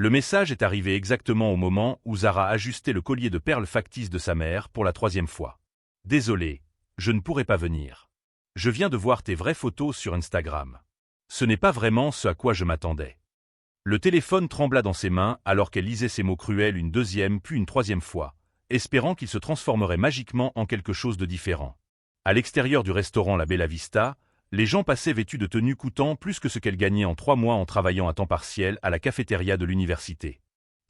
Le message est arrivé exactement au moment où Zara ajustait le collier de perles factice de sa mère pour la 3e fois. « Désolé, je ne pourrai pas venir. Je viens de voir tes vraies photos sur Instagram. Ce n'est pas vraiment ce à quoi je m'attendais. » Le téléphone trembla dans ses mains alors qu'elle lisait ces mots cruels une 2e puis une 3e fois, espérant qu'ils se transformeraient magiquement en quelque chose de différent. À l'extérieur du restaurant La Bella Vista, les gens passaient vêtus de tenues coûtant plus que ce qu'elle gagnait en 3 mois en travaillant à temps partiel à la cafétéria de l'université.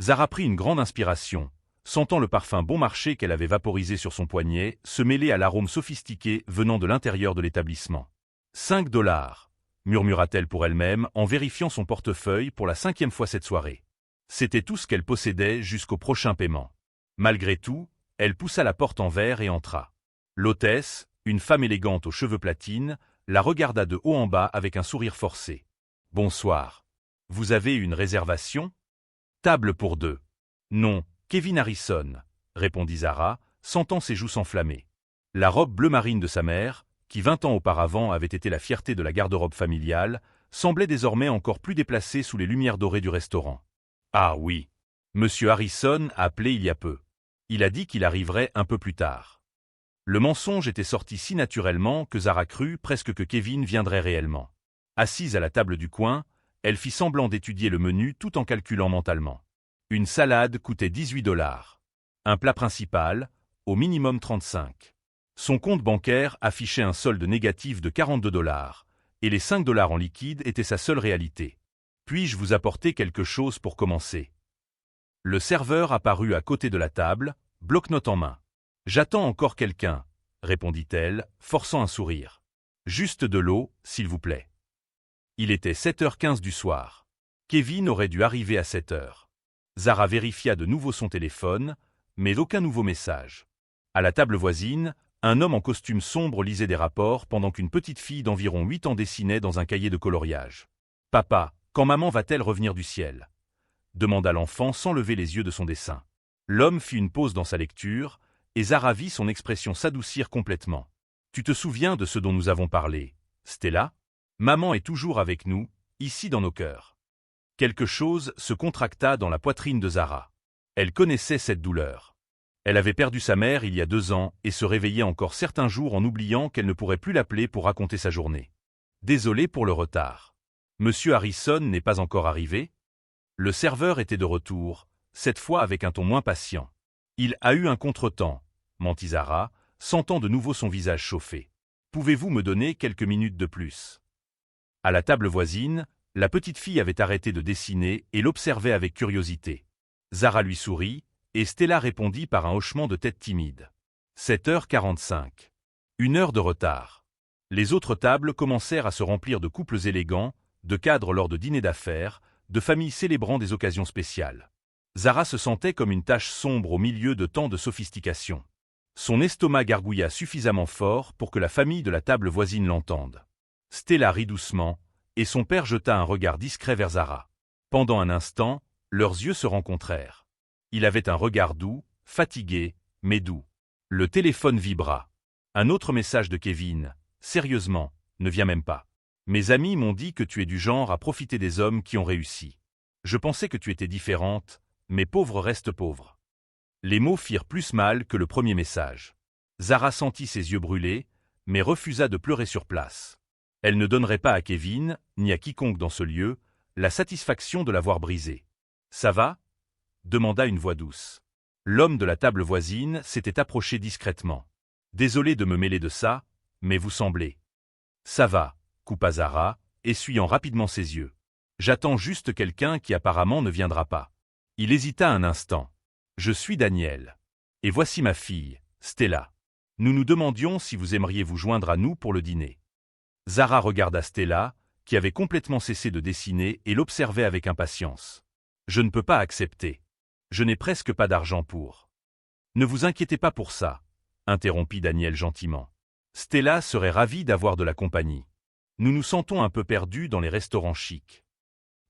Zara prit une grande inspiration, sentant le parfum bon marché qu'elle avait vaporisé sur son poignet se mêler à l'arôme sophistiqué venant de l'intérieur de l'établissement. « 5 $, murmura-t-elle pour elle-même en vérifiant son portefeuille pour la 5e fois cette soirée. C'était tout ce qu'elle possédait jusqu'au prochain paiement. Malgré tout, elle poussa la porte en verre et entra. L'hôtesse, une femme élégante aux cheveux platine, la regarda de haut en bas avec un sourire forcé. « Bonsoir. Vous avez une réservation ? Table pour 2. Non, Kevin Harrison, répondit Zara, sentant ses joues s'enflammer. La robe bleu marine de sa mère, qui 20 ans auparavant avait été la fierté de la garde-robe familiale, semblait désormais encore plus déplacée sous les lumières dorées du restaurant. Ah oui. Monsieur Harrison a appelé il y a peu. Il a dit qu'il arriverait un peu plus tard. Le mensonge était sorti si naturellement que Zara crut presque que Kevin viendrait réellement. Assise à la table du coin, elle fit semblant d'étudier le menu tout en calculant mentalement. Une salade coûtait 18 $. Un plat principal, au minimum 35. Son compte bancaire affichait un solde négatif de 42 $, et les 5 $ en liquide étaient sa seule réalité. Puis-je vous apporter quelque chose pour commencer ? Le serveur apparut à côté de la table, bloc-notes en main. J'attends encore quelqu'un, répondit-elle, forçant un sourire. Juste de l'eau, s'il vous plaît. Il était 7h15 du soir. Kevin aurait dû arriver à 7h. Zara vérifia de nouveau son téléphone, mais aucun nouveau message. À la table voisine, un homme en costume sombre lisait des rapports pendant qu'une petite fille d'environ 8 ans dessinait dans un cahier de coloriage. « Papa, quand maman va-t-elle revenir du ciel ?» demanda l'enfant sans lever les yeux de son dessin. L'homme fit une pause dans sa lecture, et Zara vit son expression s'adoucir complètement. « Tu te souviens de ce dont nous avons parlé, Stella ? Maman est toujours avec nous, ici dans nos cœurs. » Quelque chose se contracta dans la poitrine de Zara. Elle connaissait cette douleur. Elle avait perdu sa mère il y a 2 ans et se réveillait encore certains jours en oubliant qu'elle ne pourrait plus l'appeler pour raconter sa journée. Désolé pour le retard. Monsieur Harrison n'est pas encore arrivé ? Le serveur était de retour, cette fois avec un ton moins patient. Il a eu un contretemps, mentit Zara, sentant de nouveau son visage chauffer. Pouvez-vous me donner quelques minutes de plus ? À la table voisine, la petite fille avait arrêté de dessiner et l'observait avec curiosité. Zara lui sourit, et Stella répondit par un hochement de tête timide. 7h45. 1 heure de retard. Les autres tables commencèrent à se remplir de couples élégants, de cadres lors de dîners d'affaires, de familles célébrant des occasions spéciales. Zara se sentait comme une tache sombre au milieu de tant de sophistication. Son estomac gargouilla suffisamment fort pour que la famille de la table voisine l'entende. Stella rit doucement, et son père jeta un regard discret vers Zara. Pendant un instant, leurs yeux se rencontrèrent. Il avait un regard doux, fatigué, mais doux. Le téléphone vibra. Un autre message de Kevin. « Sérieusement, ne viens même pas. Mes amis m'ont dit que tu es du genre à profiter des hommes qui ont réussi. Je pensais que tu étais différente, mais pauvre reste pauvre. » Les mots firent plus mal que le premier message. Zara sentit ses yeux brûler, mais refusa de pleurer sur place. Elle ne donnerait pas à Kevin, ni à quiconque dans ce lieu, la satisfaction de l'avoir brisé. « Ça va ?» demanda une voix douce. L'homme de la table voisine s'était approché discrètement. « Désolé de me mêler de ça, mais vous semblez. »« Ça va, » coupa Zara, essuyant rapidement ses yeux. « J'attends juste quelqu'un qui apparemment ne viendra pas. » Il hésita un instant. « Je suis Daniel. Et voici ma fille, Stella. Nous nous demandions si vous aimeriez vous joindre à nous pour le dîner. » Zara regarda Stella, qui avait complètement cessé de dessiner et l'observait avec impatience. « Je ne peux pas accepter. Je n'ai presque pas d'argent pour. »« Ne vous inquiétez pas pour ça, » interrompit Daniel gentiment. « Stella serait ravie d'avoir de la compagnie. Nous nous sentons un peu perdus dans les restaurants chics. »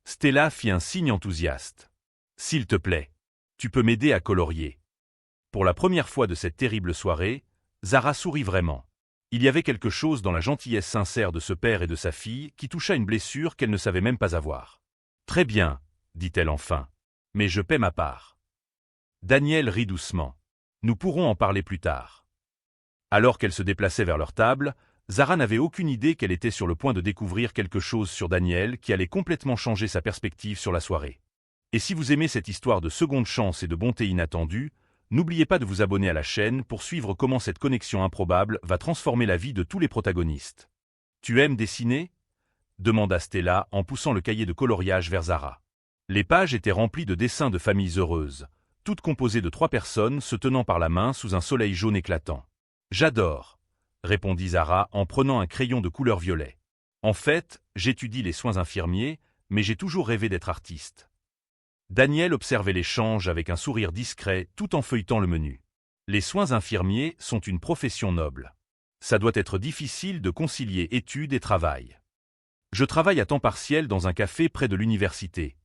Stella fit un signe enthousiaste. « S'il te plaît, tu peux m'aider à colorier. » Pour la première fois de cette terrible soirée, Zara sourit vraiment. Il y avait quelque chose dans la gentillesse sincère de ce père et de sa fille qui toucha une blessure qu'elle ne savait même pas avoir. « Très bien, dit-elle enfin. Mais je paie ma part. Daniel rit doucement. Nous pourrons en parler plus tard. Alors qu'elle se déplaçait vers leur table, Zara n'avait aucune idée qu'elle était sur le point de découvrir quelque chose sur Daniel qui allait complètement changer sa perspective sur la soirée. Et si vous aimez cette histoire de seconde chance et de bonté inattendue, n'oubliez pas de vous abonner à la chaîne pour suivre comment cette connexion improbable va transformer la vie de tous les protagonistes. Tu aimes dessiner ? Demanda Stella en poussant le cahier de coloriage vers Zara. Les pages étaient remplies de dessins de familles heureuses, toutes composées de 3 personnes se tenant par la main sous un soleil jaune éclatant. J'adore, répondit Zara en prenant un crayon de couleur violet. En fait, j'étudie les soins infirmiers, mais j'ai toujours rêvé d'être artiste. Daniel observait l'échange avec un sourire discret tout en feuilletant le menu. Les soins infirmiers sont une profession noble. Ça doit être difficile de concilier études et travail. Je travaille à temps partiel dans un café près de l'université,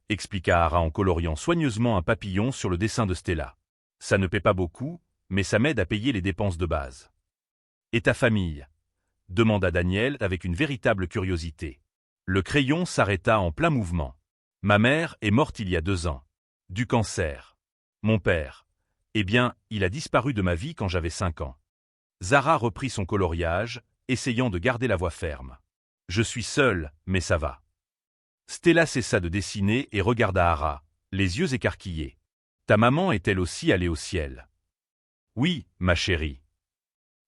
expliqua Ara en coloriant soigneusement un papillon sur le dessin de Stella. Ça ne paie pas beaucoup, mais ça m'aide à payer les dépenses de base. Et ta famille ? Demanda Daniel avec une véritable curiosité. Le crayon s'arrêta en plein mouvement. Ma mère est morte il y a 2 ans. Du cancer. Mon père, eh bien, il a disparu de ma vie quand j'avais 5 ans. Zara reprit son coloriage, essayant de garder la voix ferme. Je suis seule, mais ça va. Stella cessa de dessiner et regarda Ara, les yeux écarquillés. Ta maman est-elle aussi allée au ciel ? Oui, ma chérie.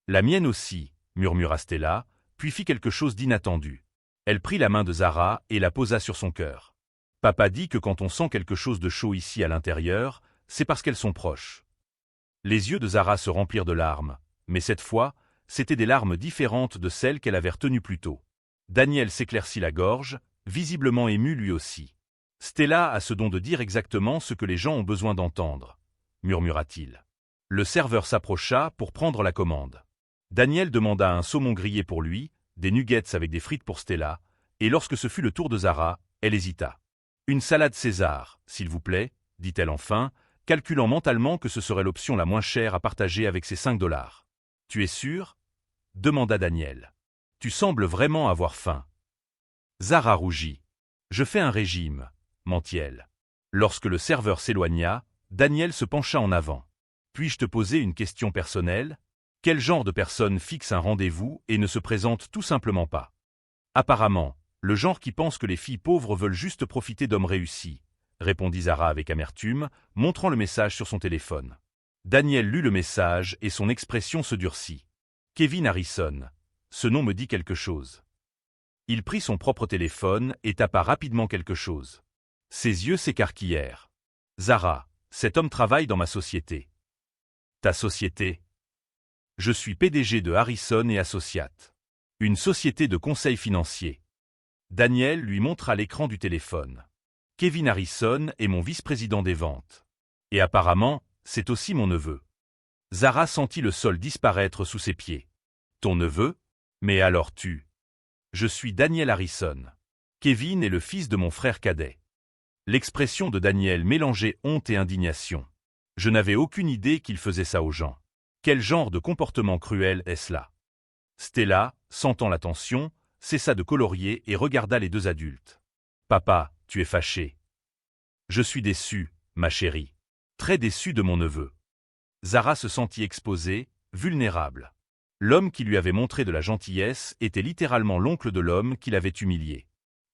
La mienne aussi, murmura Stella, puis fit quelque chose d'inattendu. Elle prit la main de Zara et la posa sur son cœur. Papa dit que quand on sent quelque chose de chaud ici à l'intérieur, c'est parce qu'elles sont proches. Les yeux de Zara se remplirent de larmes, mais cette fois, c'étaient des larmes différentes de celles qu'elle avait retenues plus tôt. Daniel s'éclaircit la gorge, visiblement ému lui aussi. Stella a ce don de dire exactement ce que les gens ont besoin d'entendre, murmura-t-il. Le serveur s'approcha pour prendre la commande. Daniel demanda un saumon grillé pour lui, des nuggets avec des frites pour Stella, et lorsque ce fut le tour de Zara, elle hésita. Une salade César, s'il vous plaît, dit-elle enfin, calculant mentalement que ce serait l'option la moins chère à partager avec ses $5. Tu es sûr ? Demanda Daniel. Tu sembles vraiment avoir faim. Zara rougit. Je fais un régime, mentit-elle. Lorsque le serveur s'éloigna, Daniel se pencha en avant. Puis-je te poser une question personnelle ? Quel genre de personne fixe un rendez-vous et ne se présente tout simplement pas ? Apparemment, le genre qui pense que les filles pauvres veulent juste profiter d'hommes réussis, répondit Zara avec amertume, montrant le message sur son téléphone. Daniel lut le message et son expression se durcit. Kevin Harrison. Ce nom me dit quelque chose. Il prit son propre téléphone et tapa rapidement quelque chose. Ses yeux s'écarquillèrent. Zara, cet homme travaille dans ma société. Ta société ? Je suis PDG de Harrison et Associates. Une société de conseil financier. Daniel lui montra l'écran du téléphone. Kevin Harrison est mon vice-président des ventes. Et apparemment, c'est aussi mon neveu. Zara sentit le sol disparaître sous ses pieds. Ton neveu ? Mais alors tu ? Je suis Daniel Harrison. Kevin est le fils de mon frère cadet. L'expression de Daniel mélangeait honte et indignation. Je n'avais aucune idée qu'il faisait ça aux gens. Quel genre de comportement cruel est-ce là ? Stella, sentant la tension, cessa de colorier et regarda les 2 adultes. Papa, tu es fâché. Je suis déçu, ma chérie. Très déçu de mon neveu. Zara se sentit exposée, vulnérable. L'homme qui lui avait montré de la gentillesse était littéralement l'oncle de l'homme qui l'avait humilié.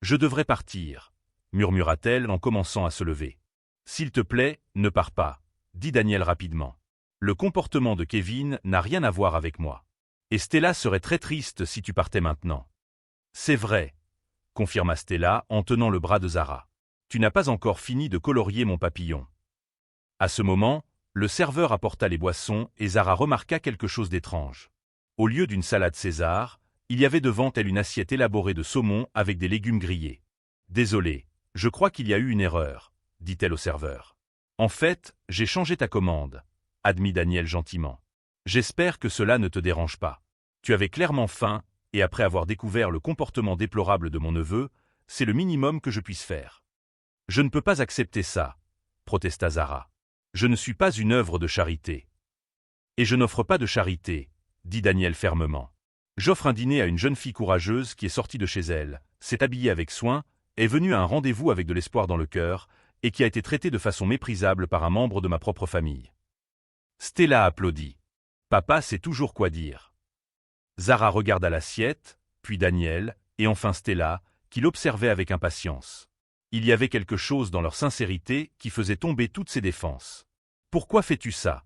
Je devrais partir, murmura-t-elle en commençant à se lever. S'il te plaît, ne pars pas, dit Daniel rapidement. Le comportement de Kevin n'a rien à voir avec moi. Et Stella serait très triste si tu partais maintenant. C'est vrai, confirma Stella en tenant le bras de Zara. Tu n'as pas encore fini de colorier mon papillon. À ce moment, le serveur apporta les boissons et Zara remarqua quelque chose d'étrange. Au lieu d'une salade César, il y avait devant elle une assiette élaborée de saumon avec des légumes grillés. Désolé, je crois qu'il y a eu une erreur, dit-elle au serveur. En fait, j'ai changé ta commande, admit Daniel gentiment. J'espère que cela ne te dérange pas. Tu avais clairement faim, et après avoir découvert le comportement déplorable de mon neveu, c'est le minimum que je puisse faire. Je ne peux pas accepter ça, protesta Zara. Je ne suis pas une œuvre de charité. Et je n'offre pas de charité, dit Daniel fermement. J'offre un dîner à une jeune fille courageuse qui est sortie de chez elle, s'est habillée avec soin, est venue à un rendez-vous avec de l'espoir dans le cœur, et qui a été traitée de façon méprisable par un membre de ma propre famille. Stella applaudit. Papa sait toujours quoi dire. Zara regarda l'assiette, puis Daniel, et enfin Stella, qui l'observait avec impatience. Il y avait quelque chose dans leur sincérité qui faisait tomber toutes ses défenses. « Pourquoi fais-tu ça »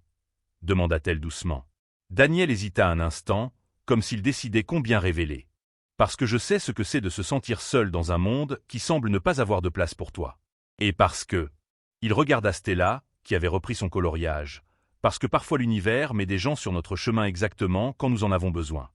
demanda-t-elle doucement. Daniel hésita un instant, comme s'il décidait combien révéler. « Parce que je sais ce que c'est de se sentir seul dans un monde qui semble ne pas avoir de place pour toi. Et parce que… » Il regarda Stella, qui avait repris son coloriage. « Parce que parfois l'univers met des gens sur notre chemin exactement quand nous en avons besoin. »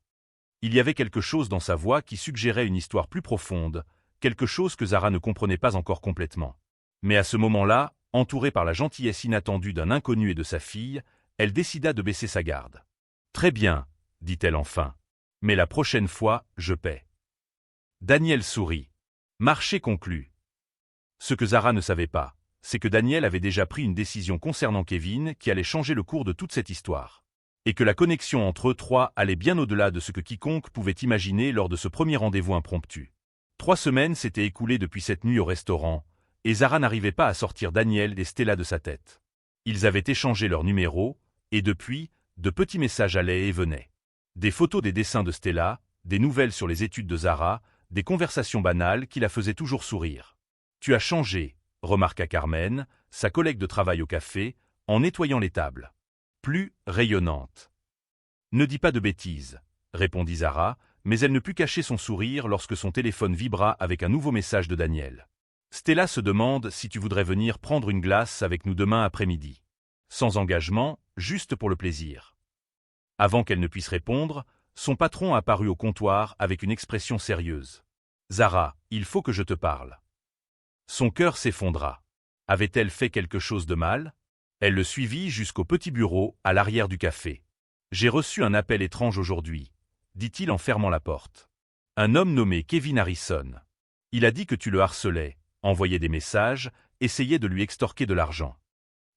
Il y avait quelque chose dans sa voix qui suggérait une histoire plus profonde, quelque chose que Zara ne comprenait pas encore complètement. Mais à ce moment-là, entourée par la gentillesse inattendue d'un inconnu et de sa fille, elle décida de baisser sa garde. « Très bien, » dit-elle enfin. « Mais la prochaine fois, je paie. » Daniel sourit. Marché conclu. Ce que Zara ne savait pas, c'est que Daniel avait déjà pris une décision concernant Kevin qui allait changer le cours de toute cette histoire. Et que la connexion entre eux trois allait bien au-delà de ce que quiconque pouvait imaginer lors de ce premier rendez-vous impromptu. 3 semaines s'étaient écoulées depuis cette nuit au restaurant, et Zara n'arrivait pas à sortir Daniel et Stella de sa tête. Ils avaient échangé leurs numéros, et depuis, de petits messages allaient et venaient. Des photos des dessins de Stella, des nouvelles sur les études de Zara, des conversations banales qui la faisaient toujours sourire. « Tu as changé », remarqua Carmen, sa collègue de travail au café, en nettoyant les tables. Plus rayonnante. « Ne dis pas de bêtises », répondit Zara, mais elle ne put cacher son sourire lorsque son téléphone vibra avec un nouveau message de Daniel. « Stella se demande si tu voudrais venir prendre une glace avec nous demain après-midi. Sans engagement, juste pour le plaisir. » Avant qu'elle ne puisse répondre, son patron apparut au comptoir avec une expression sérieuse. « Zara, il faut que je te parle. » Son cœur s'effondra. Avait-elle fait quelque chose de mal? Elle le suivit jusqu'au petit bureau à l'arrière du café. « J'ai reçu un appel étrange aujourd'hui, » dit-il en fermant la porte. « Un homme nommé Kevin Harrison. Il a dit que tu le harcelais, envoyait des messages, essayait de lui extorquer de l'argent. »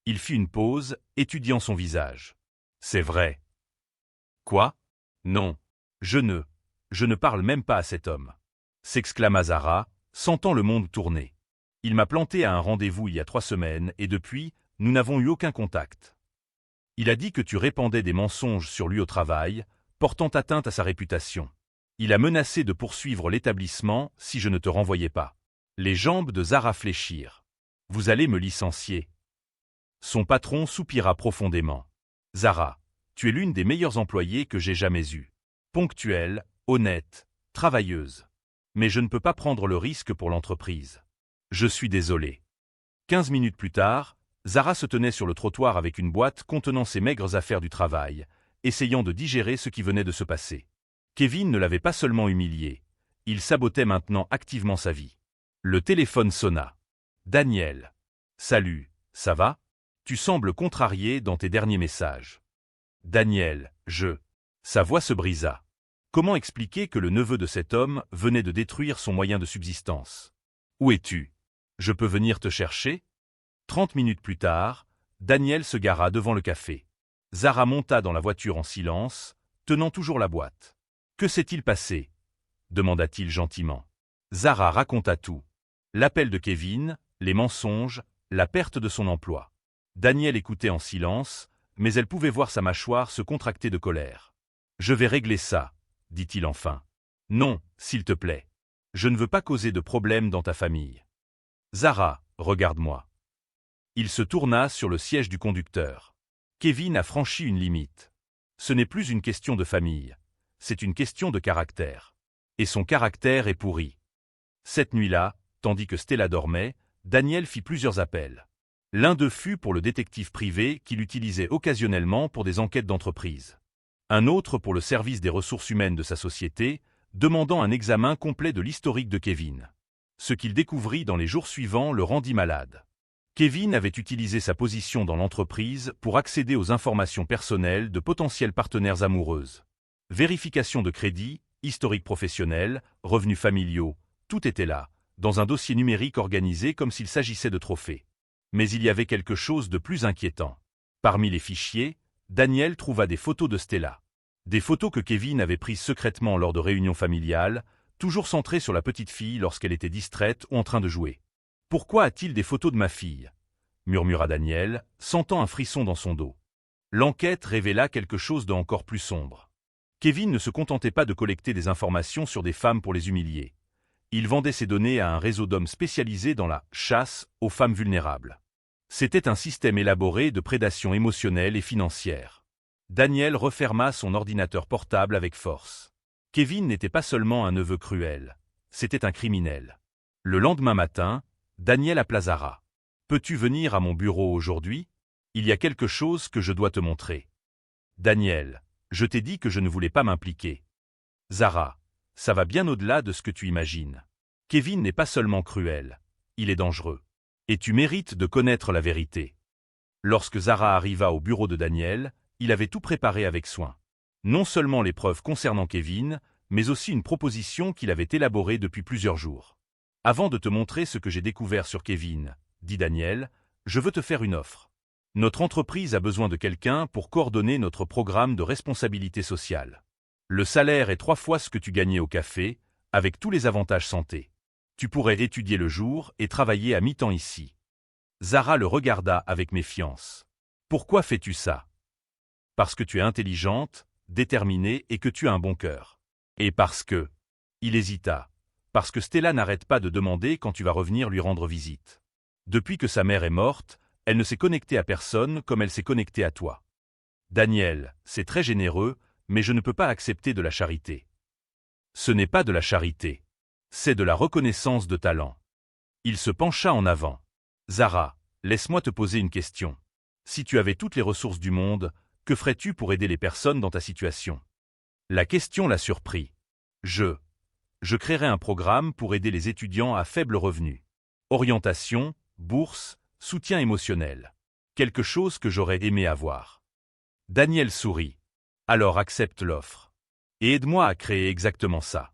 Il fit une pause, étudiant son visage. « C'est vrai. »« Quoi ? Non. Je ne parle même pas à cet homme. » s'exclama Zara, sentant le monde tourner. « Il m'a planté à un rendez-vous il y a 3 semaines et depuis, nous n'avons eu aucun contact. Il a dit que tu répandais des mensonges sur lui au travail, portant atteinte à sa réputation. Il a menacé de poursuivre l'établissement si je ne te renvoyais pas. » Les jambes de Zara fléchirent. « Vous allez me licencier. » Son patron soupira profondément. « Zara, tu es l'une des meilleures employées que j'ai jamais eues. Ponctuelle, honnête, travailleuse. Mais je ne peux pas prendre le risque pour l'entreprise. Je suis désolé. » 15 minutes plus tard, Zara se tenait sur le trottoir avec une boîte contenant ses maigres affaires du travail, essayant de digérer ce qui venait de se passer. Kevin ne l'avait pas seulement humiliée, il sabotait maintenant activement sa vie. Le téléphone sonna. « Daniel. Salut, ça va ? Tu sembles contrarié dans tes derniers messages. »« Daniel, je… » Sa voix se brisa. Comment expliquer que le neveu de cet homme venait de détruire son moyen de subsistance? « Où es-tu ? Je peux venir te chercher ?» 30 minutes plus tard, Daniel se gara devant le café. Zara monta dans la voiture en silence, tenant toujours la boîte. « Que s'est-il passé ?» demanda-t-il gentiment. Zara raconta tout. L'appel de Kevin, les mensonges, la perte de son emploi. Daniel écoutait en silence, mais elle pouvait voir sa mâchoire se contracter de colère. « Je vais régler ça, » dit-il enfin. « Non, s'il te plaît. Je ne veux pas causer de problème dans ta famille. »« Zara, regarde-moi. » Il se tourna sur le siège du conducteur. Kevin a franchi une limite. Ce n'est plus une question de famille, c'est une question de caractère. Et son caractère est pourri. Cette nuit-là, tandis que Stella dormait, Daniel fit plusieurs appels. L'un d'eux fut pour le détective privé qu'il utilisait occasionnellement pour des enquêtes d'entreprise. Un autre pour le service des ressources humaines de sa société, demandant un examen complet de l'historique de Kevin. Ce qu'il découvrit dans les jours suivants le rendit malade. Kevin avait utilisé sa position dans l'entreprise pour accéder aux informations personnelles de potentielles partenaires amoureuses. Vérification de crédit, historique professionnel, revenus familiaux, tout était là, dans un dossier numérique organisé comme s'il s'agissait de trophées. Mais il y avait quelque chose de plus inquiétant. Parmi les fichiers, Daniel trouva des photos de Stella. Des photos que Kevin avait prises secrètement lors de réunions familiales, toujours centrées sur la petite fille lorsqu'elle était distraite ou en train de jouer. Pourquoi a-t-il des photos de ma fille? Murmura Daniel, sentant un frisson dans son dos. L'enquête révéla quelque chose d'encore plus sombre. Kevin ne se contentait pas de collecter des informations sur des femmes pour les humilier. Il vendait ces données à un réseau d'hommes spécialisés dans la chasse aux femmes vulnérables. C'était un système élaboré de prédation émotionnelle et financière. Daniel referma son ordinateur portable avec force. Kevin n'était pas seulement un neveu cruel, c'était un criminel. Le lendemain matin, Daniel appela Zara. « Peux-tu venir à mon bureau aujourd'hui? Il y a quelque chose que je dois te montrer. » Daniel, je t'ai dit que je ne voulais pas m'impliquer. Zara, ça va bien au-delà de ce que tu imagines. Kevin n'est pas seulement cruel, il est dangereux. Et tu mérites de connaître la vérité. Lorsque Zara arriva au bureau de Daniel, il avait tout préparé avec soin. Non seulement les preuves concernant Kevin, mais aussi une proposition qu'il avait élaborée depuis plusieurs jours. « Avant de te montrer ce que j'ai découvert sur Kevin, dit Daniel, je veux te faire une offre. Notre entreprise a besoin de quelqu'un pour coordonner notre programme de responsabilité sociale. Le salaire est 3 fois ce que tu gagnais au café, avec tous les avantages santé. Tu pourrais étudier le jour et travailler à mi-temps ici. » Zara le regarda avec méfiance. « Pourquoi fais-tu ça? » « Parce que tu es intelligente, déterminée et que tu as un bon cœur. Et parce que… » Il hésita. « Parce que Stella n'arrête pas de demander quand tu vas revenir lui rendre visite. Depuis que sa mère est morte, elle ne s'est connectée à personne comme elle s'est connectée à toi. Daniel, c'est très généreux, mais je ne peux pas accepter de la charité. » « Ce n'est pas de la charité. C'est de la reconnaissance de talent. » Il se pencha en avant. « Zara, laisse-moi te poser une question. Si tu avais toutes les ressources du monde, que ferais-tu pour aider les personnes dans ta situation? » La question la surprit. « Je créerais un programme pour aider les étudiants à faible revenu. Orientation, bourse, soutien émotionnel. Quelque chose que j'aurais aimé avoir. » Daniel sourit. « Alors accepte l'offre. Et aide-moi à créer exactement ça. »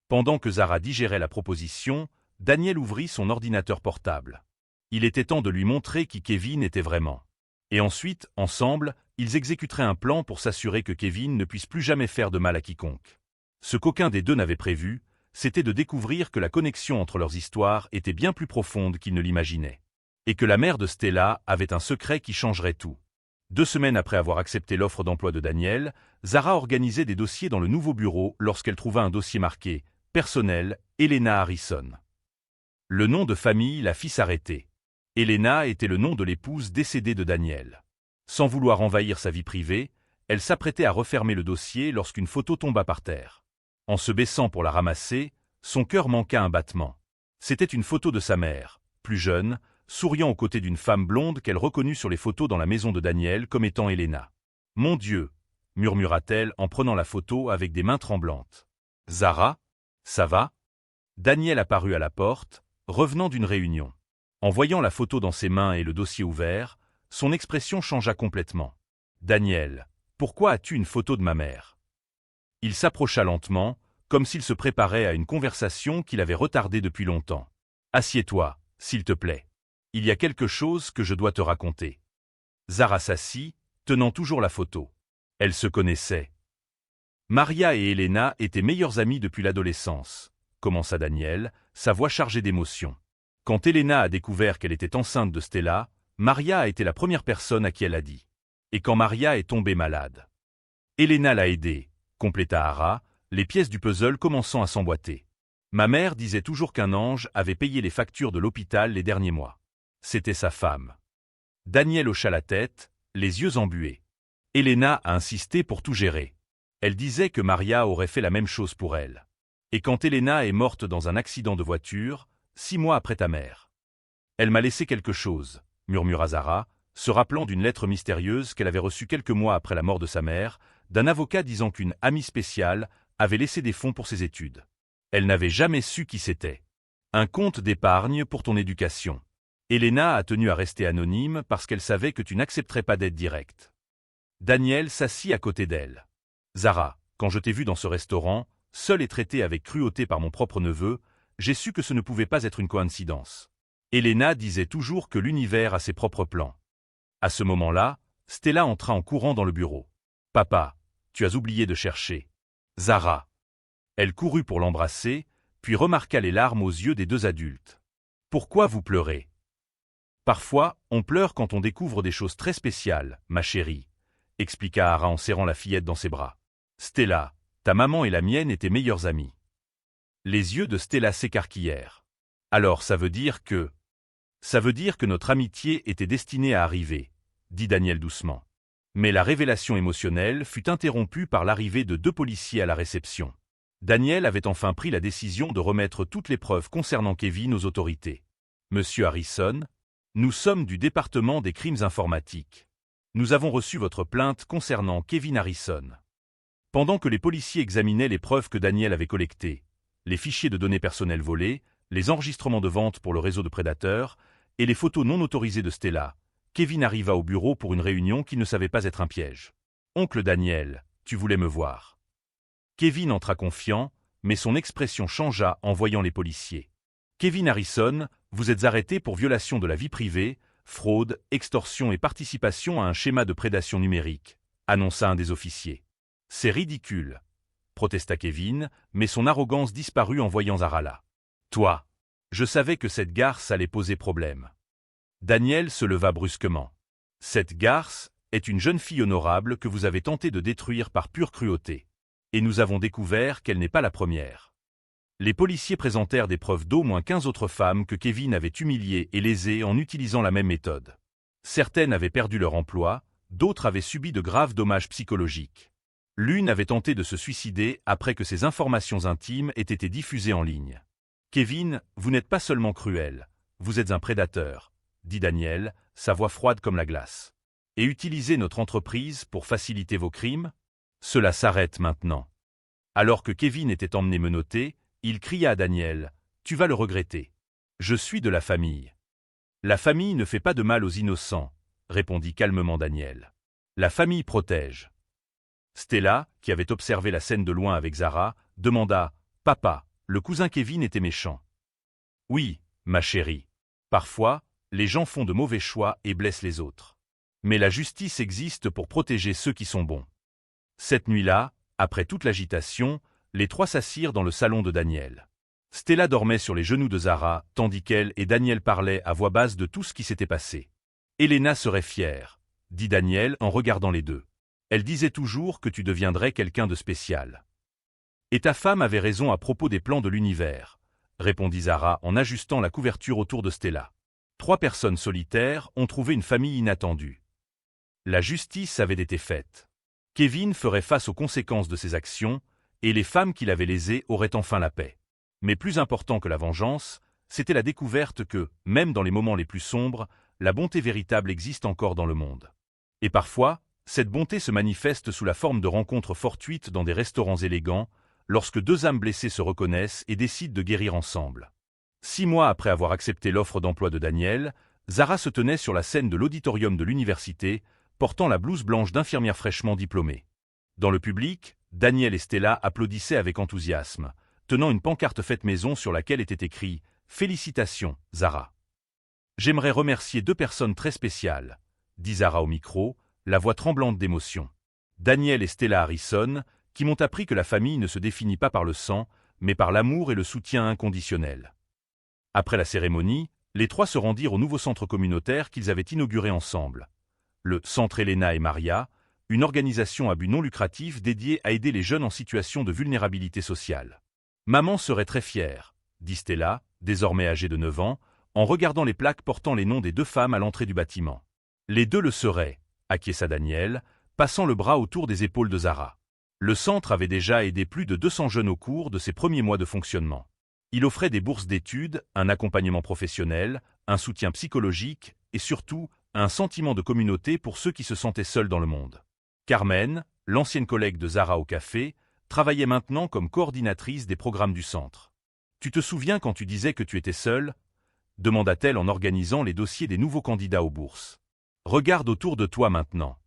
Pendant que Zara digérait la proposition, Daniel ouvrit son ordinateur portable. Il était temps de lui montrer qui Kevin était vraiment. Et ensuite, ensemble, ils exécuteraient un plan pour s'assurer que Kevin ne puisse plus jamais faire de mal à quiconque. Ce qu'aucun des deux n'avait prévu, c'était de découvrir que la connexion entre leurs histoires était bien plus profonde qu'ils ne l'imaginaient. Et que la mère de Stella avait un secret qui changerait tout. 2 semaines après avoir accepté l'offre d'emploi de Daniel, Zara organisait des dossiers dans le nouveau bureau lorsqu'elle trouva un dossier marqué « Personnel, Elena Harrison ». Le nom de famille la fit s'arrêter. Elena était le nom de l'épouse décédée de Daniel. Sans vouloir envahir sa vie privée, elle s'apprêtait à refermer le dossier lorsqu'une photo tomba par terre. En se baissant pour la ramasser, son cœur manqua un battement. C'était une photo de sa mère, plus jeune, souriant aux côtés d'une femme blonde qu'elle reconnut sur les photos dans la maison de Daniel comme étant Elena. « Mon Dieu !» murmura-t-elle en prenant la photo avec des mains tremblantes. « Zara, ça va ?» Daniel apparut à la porte, revenant d'une réunion. En voyant la photo dans ses mains et le dossier ouvert, son expression changea complètement. « Daniel, pourquoi as-tu une photo de ma mère ?» Il s'approcha lentement, comme s'il se préparait à une conversation qu'il avait retardée depuis longtemps. « Assieds-toi, s'il te plaît. Il y a quelque chose que je dois te raconter. » Zara s'assit, tenant toujours la photo. Elle se connaissait. Maria et Elena étaient meilleures amies depuis l'adolescence, commença Daniel, sa voix chargée d'émotion. Quand Elena a découvert qu'elle était enceinte de Stella, Maria a été la première personne à qui elle a dit. Et quand Maria est tombée malade. Elena l'a aidée, compléta Hara, les pièces du puzzle commençant à s'emboîter. Ma mère disait toujours qu'un ange avait payé les factures de l'hôpital les derniers mois. C'était sa femme. Daniel hocha la tête, les yeux embués. Elena a insisté pour tout gérer. Elle disait que Maria aurait fait la même chose pour elle. Et quand Elena est morte dans un accident de voiture, 6 mois après ta mère. Elle m'a laissé quelque chose, murmura Zara, se rappelant d'une lettre mystérieuse qu'elle avait reçue quelques mois après la mort de sa mère, d'un avocat disant qu'une amie spéciale avait laissé des fonds pour ses études. Elle n'avait jamais su qui c'était. Un compte d'épargne pour ton éducation. Elena a tenu à rester anonyme parce qu'elle savait que tu n'accepterais pas d'aide directe. Daniel s'assit à côté d'elle. Zara, quand je t'ai vue dans ce restaurant, seule et traitée avec cruauté par mon propre neveu, j'ai su que ce ne pouvait pas être une coïncidence. Elena disait toujours que l'univers a ses propres plans. À ce moment-là, Stella entra en courant dans le bureau. « Papa, tu as oublié de chercher. » Zara. Elle courut pour l'embrasser, puis remarqua les larmes aux yeux des 2 adultes. Pourquoi vous pleurez? Parfois, on pleure quand on découvre des choses très spéciales, ma chérie, expliqua Hara en serrant la fillette dans ses bras. Stella, ta maman et la mienne étaient meilleures amies. Les yeux de Stella s'écarquillèrent. Alors ça veut dire que... Ça veut dire que notre amitié était destinée à arriver, dit Daniel doucement. Mais la révélation émotionnelle fut interrompue par l'arrivée de 2 policiers à la réception. Daniel avait enfin pris la décision de remettre toutes les preuves concernant Kevin aux autorités. Monsieur Harrison, nous sommes du département des crimes informatiques. Nous avons reçu votre plainte concernant Kevin Harrison. Pendant que les policiers examinaient les preuves que Daniel avait collectées, les fichiers de données personnelles volés, les enregistrements de vente pour le réseau de prédateurs et les photos non autorisées de Stella, Kevin arriva au bureau pour une réunion qui ne savait pas être un piège. « Oncle Daniel, tu voulais me voir. » Kevin entra confiant, mais son expression changea en voyant les policiers. « Kevin Harrison, vous êtes arrêté pour violation de la vie privée, fraude, extorsion et participation à un schéma de prédation numérique, » annonça un des officiers. « C'est ridicule, » protesta Kevin, mais son arrogance disparut en voyant Zara là. « Toi, je savais que cette garce allait poser problème. » Daniel se leva brusquement. « Cette garce est une jeune fille honorable que vous avez tenté de détruire par pure cruauté. Et nous avons découvert qu'elle n'est pas la première. » Les policiers présentèrent des preuves d'au moins 15 autres femmes que Kevin avait humiliées et lésées en utilisant la même méthode. Certaines avaient perdu leur emploi, d'autres avaient subi de graves dommages psychologiques. L'une avait tenté de se suicider après que ses informations intimes aient été diffusées en ligne. « Kevin, vous n'êtes pas seulement cruel, vous êtes un prédateur, » dit Daniel, sa voix froide comme la glace. « Et utilisez notre entreprise pour faciliter vos crimes? Cela s'arrête maintenant. » Alors que Kevin était emmené menotté, il cria à Daniel, « Tu vas le regretter. Je suis de la famille. » « La famille ne fait pas de mal aux innocents, » répondit calmement Daniel. « La famille protège. » Stella, qui avait observé la scène de loin avec Zara, demanda, « Papa, le cousin Kevin était méchant. » « Oui, ma chérie. Parfois, les gens font de mauvais choix et blessent les autres. Mais la justice existe pour protéger ceux qui sont bons. » Cette nuit-là, après toute l'agitation, les 3 s'assirent dans le salon de Daniel. Stella dormait sur les genoux de Zara, tandis qu'elle et Daniel parlaient à voix basse de tout ce qui s'était passé. « Elena serait fière, » dit Daniel en regardant les deux. « Elle disait toujours que tu deviendrais quelqu'un de spécial. »« Et ta femme avait raison à propos des plans de l'univers, » répondit Zara en ajustant la couverture autour de Stella. 3 personnes solitaires ont trouvé une famille inattendue. La justice avait été faite. Kevin ferait face aux conséquences de ses actions, et les femmes qui l'avaient lésé auraient enfin la paix. Mais plus important que la vengeance, c'était la découverte que, même dans les moments les plus sombres, la bonté véritable existe encore dans le monde. Et parfois, cette bonté se manifeste sous la forme de rencontres fortuites dans des restaurants élégants, lorsque 2 âmes blessées se reconnaissent et décident de guérir ensemble. 6 mois après avoir accepté l'offre d'emploi de Daniel, Zara se tenait sur la scène de l'auditorium de l'université, portant la blouse blanche d'infirmière fraîchement diplômée. Dans le public, Daniel et Stella applaudissaient avec enthousiasme, tenant une pancarte faite maison sur laquelle était écrit « Félicitations, Zara ». « J'aimerais remercier 2 personnes très spéciales, » dit Zara au micro, la voix tremblante d'émotion. « Daniel et Stella Harrison, qui m'ont appris que la famille ne se définit pas par le sang, mais par l'amour et le soutien inconditionnel. » Après la cérémonie, les 3 se rendirent au nouveau centre communautaire qu'ils avaient inauguré ensemble. Le Centre Elena et Maria, une organisation à but non lucratif dédiée à aider les jeunes en situation de vulnérabilité sociale. « Maman serait très fière, » dit Stella, désormais âgée de 9 ans, en regardant les plaques portant les noms des 2 femmes à l'entrée du bâtiment. « Les 2 le seraient, » acquiesça Daniel, passant le bras autour des épaules de Zara. Le centre avait déjà aidé plus de 200 jeunes au cours de ses premiers mois de fonctionnement. Il offrait des bourses d'études, un accompagnement professionnel, un soutien psychologique et surtout, un sentiment de communauté pour ceux qui se sentaient seuls dans le monde. Carmen, l'ancienne collègue de Zara au café, travaillait maintenant comme coordinatrice des programmes du centre. « Tu te souviens quand tu disais que tu étais seule ?» demanda-t-elle en organisant les dossiers des nouveaux candidats aux bourses. « Regarde autour de toi maintenant. »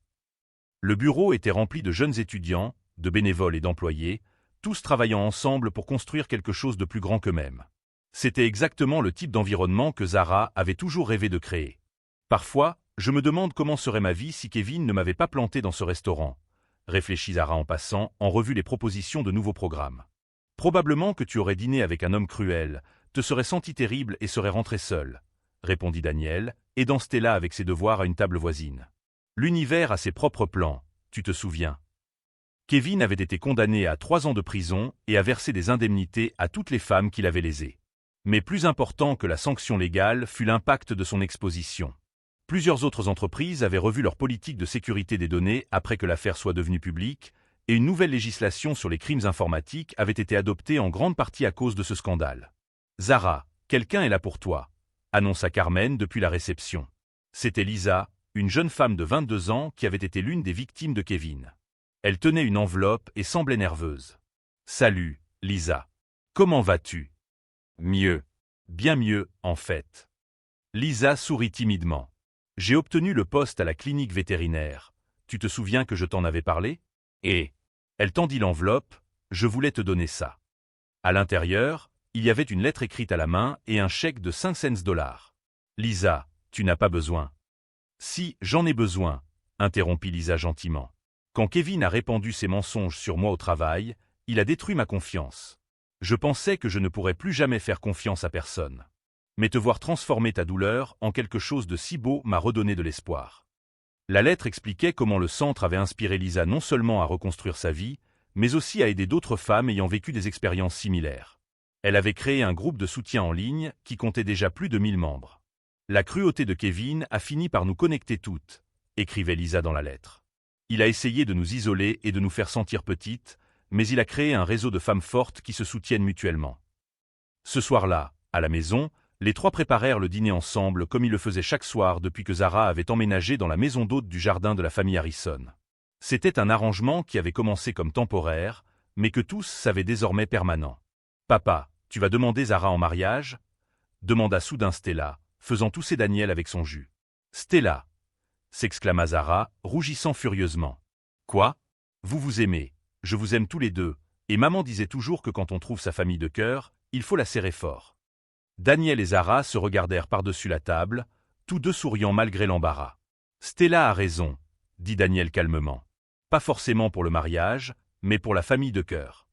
Le bureau était rempli de jeunes étudiants, de bénévoles et d'employés, tous travaillant ensemble pour construire quelque chose de plus grand qu'eux-mêmes. C'était exactement le type d'environnement que Zara avait toujours rêvé de créer. Parfois, je me demande comment serait ma vie si Kevin ne m'avait pas planté dans ce restaurant, réfléchit Zara en passant en revue les propositions de nouveaux programmes. Probablement que tu aurais dîné avec un homme cruel, te serais senti terrible et serais rentré seul, répondit Daniel, aidant Stella avec ses devoirs à une table voisine. L'univers a ses propres plans, tu te souviens. Kevin avait été condamné à 3 ans de prison et a versé des indemnités à toutes les femmes qu'il avait lésées. Mais plus important que la sanction légale fut l'impact de son exposition. Plusieurs autres entreprises avaient revu leur politique de sécurité des données après que l'affaire soit devenue publique, et une nouvelle législation sur les crimes informatiques avait été adoptée en grande partie à cause de ce scandale. « Zara, quelqu'un est là pour toi », annonça Carmen depuis la réception. C'était Lisa, une jeune femme de 22 ans qui avait été l'une des victimes de Kevin. Elle tenait une enveloppe et semblait nerveuse. « Salut, Lisa. Comment vas-tu ?»« Mieux. Bien mieux, en fait. » Lisa sourit timidement. « J'ai obtenu le poste à la clinique vétérinaire. Tu te souviens que je t'en avais parlé ? Et… » Elle tendit l'enveloppe, « Je voulais te donner ça. » À l'intérieur, il y avait une lettre écrite à la main et un chèque de 500 $. « Lisa, tu n'as pas besoin. »« Si, j'en ai besoin, » interrompit Lisa gentiment. « Quand Kevin a répandu ses mensonges sur moi au travail, il a détruit ma confiance. Je pensais que je ne pourrais plus jamais faire confiance à personne. Mais te voir transformer ta douleur en quelque chose de si beau m'a redonné de l'espoir. » La lettre expliquait comment le centre avait inspiré Lisa non seulement à reconstruire sa vie, mais aussi à aider d'autres femmes ayant vécu des expériences similaires. Elle avait créé un groupe de soutien en ligne qui comptait déjà plus de 1000 membres. « La cruauté de Kevin a fini par nous connecter toutes », écrivait Lisa dans la lettre. Il a essayé de nous isoler et de nous faire sentir petites, mais il a créé un réseau de femmes fortes qui se soutiennent mutuellement. Ce soir-là, à la maison, les 3 préparèrent le dîner ensemble comme ils le faisaient chaque soir depuis que Zara avait emménagé dans la maison d'hôte du jardin de la famille Harrison. C'était un arrangement qui avait commencé comme temporaire, mais que tous savaient désormais permanent. « Papa, tu vas demander Zara en mariage ?» demanda soudain Stella, faisant tousser Daniel avec son jus. « Stella !» s'exclama Zara, rougissant furieusement. « Quoi ? Vous vous aimez, je vous aime tous les deux, et maman disait toujours que quand on trouve sa famille de cœur, il faut la serrer fort. » Daniel et Zara se regardèrent par-dessus la table, tous deux souriant malgré l'embarras. « Stella a raison, » dit Daniel calmement. « Pas forcément pour le mariage, mais pour la famille de cœur. »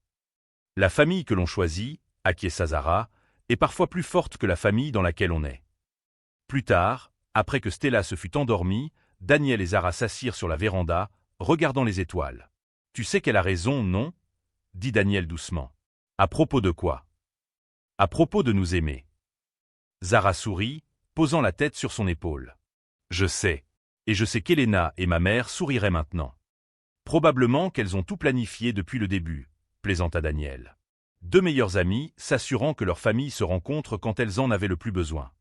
La famille que l'on choisit, acquiesça Zara, est parfois plus forte que la famille dans laquelle on est. Plus tard, après que Stella se fut endormie, Daniel et Zara s'assirent sur la véranda, regardant les étoiles. « Tu sais qu'elle a raison, non ?» dit Daniel doucement. « À propos de quoi ? » ?»« À propos de nous aimer. » Zara sourit, posant la tête sur son épaule. « Je sais. Et je sais qu'Elena et ma mère souriraient maintenant. Probablement qu'elles ont tout planifié depuis le début, » plaisanta Daniel. 2 meilleures amies s'assurant que leur famille se rencontre quand elles en avaient le plus besoin.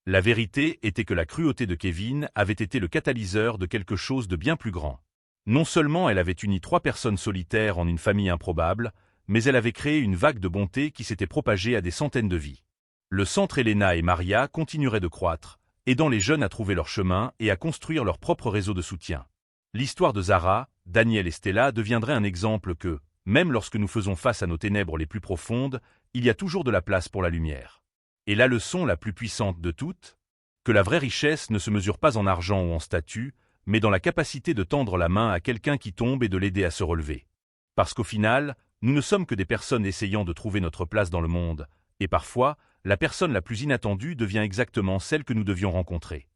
La vérité était que la cruauté de Kevin avait été le catalyseur de quelque chose de bien plus grand. Non seulement elle avait uni 3 personnes solitaires en une famille improbable, mais elle avait créé une vague de bonté qui s'était propagée à des centaines de vies. Le centre Elena et Maria continuerait de croître, aidant les jeunes à trouver leur chemin et à construire leur propre réseau de soutien. L'histoire de Zara, Daniel et Stella deviendrait un exemple que, même lorsque nous faisons face à nos ténèbres les plus profondes, il y a toujours de la place pour la lumière. Et la leçon la plus puissante de toutes ? Que la vraie richesse ne se mesure pas en argent ou en statut, mais dans la capacité de tendre la main à quelqu'un qui tombe et de l'aider à se relever. Parce qu'au final, nous ne sommes que des personnes essayant de trouver notre place dans le monde, et parfois, la personne la plus inattendue devient exactement celle que nous devions rencontrer.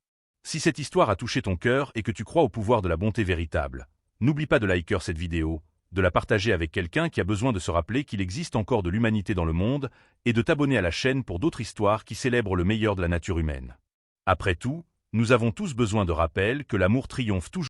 Si cette histoire a touché ton cœur et que tu crois au pouvoir de la bonté véritable, n'oublie pas de liker cette vidéo, de la partager avec quelqu'un qui a besoin de se rappeler qu'il existe encore de l'humanité dans le monde, et de t'abonner à la chaîne pour d'autres histoires qui célèbrent le meilleur de la nature humaine. Après tout, nous avons tous besoin de rappel que l'amour triomphe toujours.